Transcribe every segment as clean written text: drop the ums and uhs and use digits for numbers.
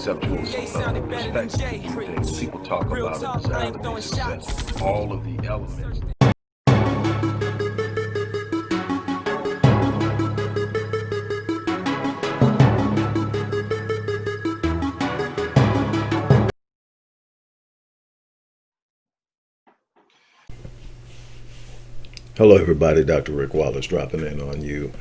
conceptual perspective to view things. People talk about a desire to be successful. All of the elements. Hello, everybody. Dr. Rick Wallace dropping in on you.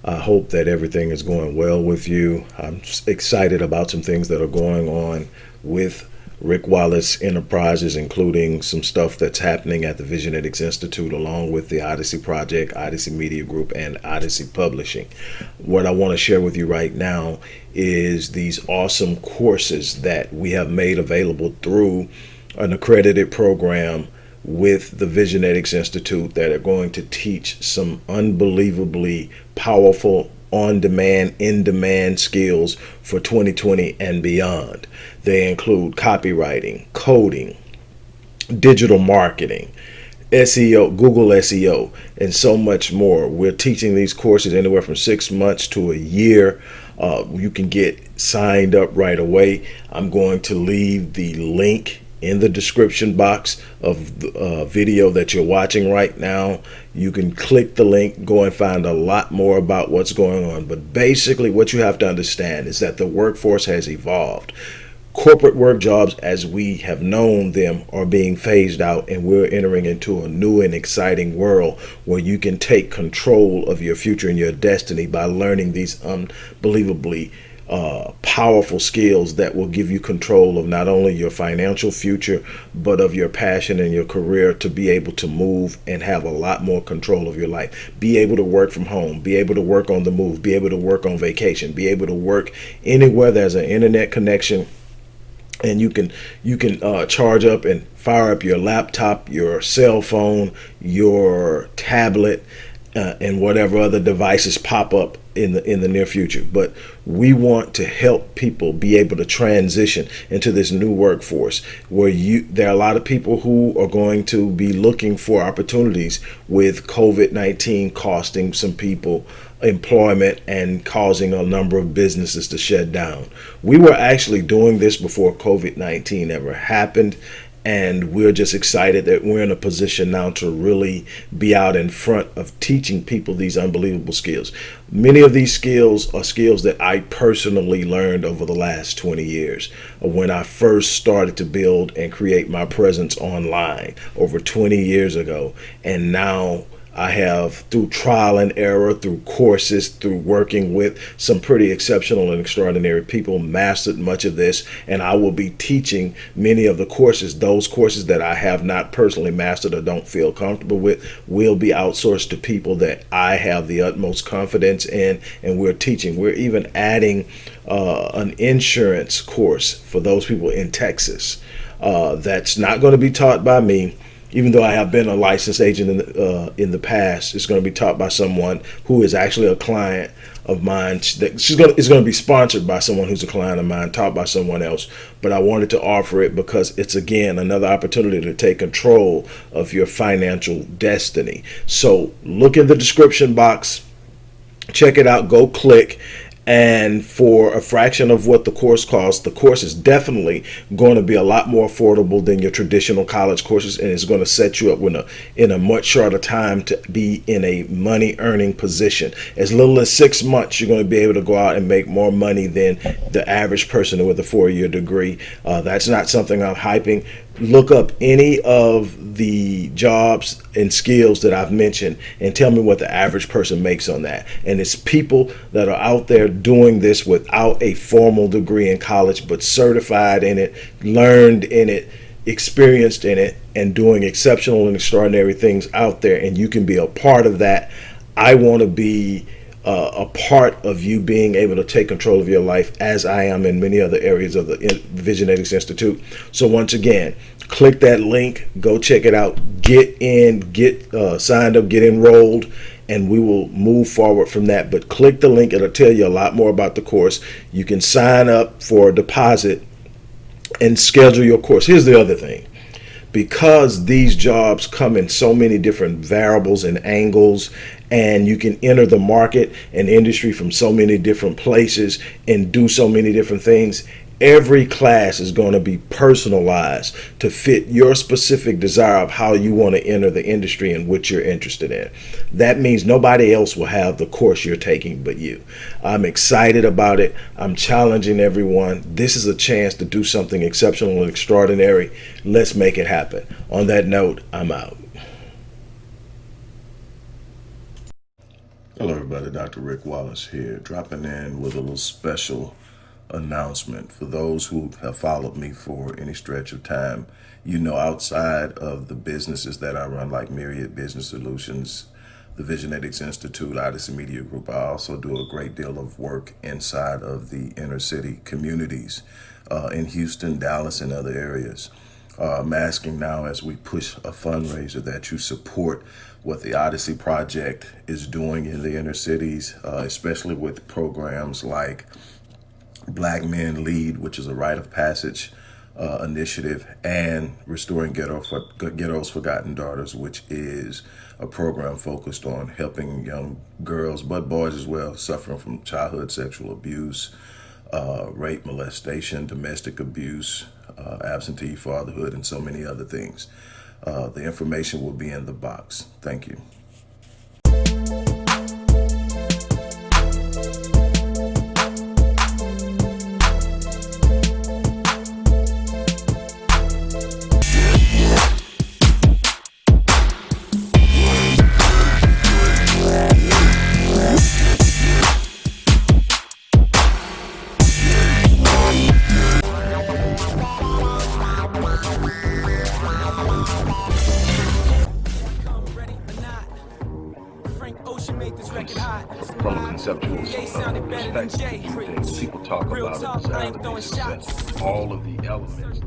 I hope that everything is going well with you. I'm excited about some things that are going on with Rick Wallace Enterprises, including some stuff that's happening at the Visionetics Institute, along with the Odyssey Project, Odyssey Media Group, and Odyssey Publishing. What I want to share with you right now is these awesome courses that we have made available through an accredited program with the Visionetics Institute that are going to teach some unbelievably powerful on-demand, in-demand skills for 2020 and beyond. They include copywriting, coding, digital marketing, SEO, Google SEO, and so much more. We're teaching these courses anywhere from 6 months to a year. You can get signed up right away. I'm going to leave the link in the description box of the video that you're watching right now. You can click the link, go and find a lot more about what's going on. But basically what you have to understand is that the workforce has evolved. Corporate work jobs as we have known them are being phased out, and we're entering into a new and exciting world where you can take control of your future and your destiny by learning these unbelievably powerful skills that will give you control of not only your financial future, but of your passion and your career, to be able to move and have a lot more control of your life. Be able to work from home, be able to work on the move, be able to work on vacation, be able to work anywhere there's an internet connection. And you can charge up and fire up your laptop, your cell phone, your tablet, and whatever other devices pop up in the near future. But we want to help people be able to transition into this new workforce where there are a lot of people who are going to be looking for opportunities with COVID-19 costing some people employment and causing a number of businesses to shut down. We were actually doing this before COVID-19 ever happened. And we're just excited that we're in a position now to really be out in front of teaching people these unbelievable skills. Many of these skills are skills that I personally learned over the last 20 years when I first started to build and create my presence online over 20 years ago. And now I have, through trial and error, through courses, through working with some pretty exceptional and extraordinary people, mastered much of this. And I will be teaching many of the courses. Those courses that I have not personally mastered or don't feel comfortable with will be outsourced to people that I have the utmost confidence in. And we're teaching. We're even adding an insurance course for those people in Texas. That's not going to be taught by me. Even though I have been a licensed agent in the past, it's going to be taught by someone who is actually a client of mine. It's going to be sponsored by someone who's a client of mine, taught by someone else. But I wanted to offer it because it's, again, another opportunity to take control of your financial destiny. So look in the description box, check it out, go click. And for a fraction of what the course costs, the course is definitely going to be a lot more affordable than your traditional college courses, and it's going to set you up in a much shorter time to be in a money earning position. As little as 6 months, you're going to be able to go out and make more money than the average person with a 4-year degree. That's not something I'm hyping. Look up any of the jobs and skills that I've mentioned and tell me what the average person makes on that. And it's people that are out there doing this without a formal degree in college, but certified in it, learned in it, experienced in it, and doing exceptional and extraordinary things out there. And you can be a part of that. I want to be a part of you being able to take control of your life, as I am in many other areas of the Visionetics Institute. So once again, click that link, go check it out, get signed up, get enrolled, and we will move forward from that. But click the link, it'll tell you a lot more about the course. You can sign up for a deposit and schedule your course. Here's the other thing. Because these jobs come in so many different variables and angles, and you can enter the market and industry from so many different places and do so many different things, Every class is going to be personalized to fit your specific desire of how you want to enter the industry and what you're interested in. That means nobody else will have the course you're taking but you. I'm excited about it. I'm challenging everyone. This is a chance to do something exceptional and extraordinary. Let's make it happen. On that note, I'm out. Hello, everybody. Dr. Rick Wallace here, dropping in with a little special announcement. For those who have followed me for any stretch of time, you know, outside of the businesses that I run, like Myriad Business Solutions, the Visionetics Institute, Odyssey Media Group, I also do a great deal of work inside of the inner city communities in Houston, Dallas, and other areas. I'm asking now, as we push a fundraiser, that you support what the Odyssey Project is doing in the inner cities, especially with programs like Black Men Lead, which is a rite of passage initiative, and Restoring Ghetto's Forgotten Daughters, which is a program focused on helping young girls, but boys as well, suffering from childhood sexual abuse, rape, molestation, domestic abuse, absentee fatherhood, and so many other things. The information will be in the box. Thank you. From a conceptual perspective, people talk about a desire to be successful. All of the elements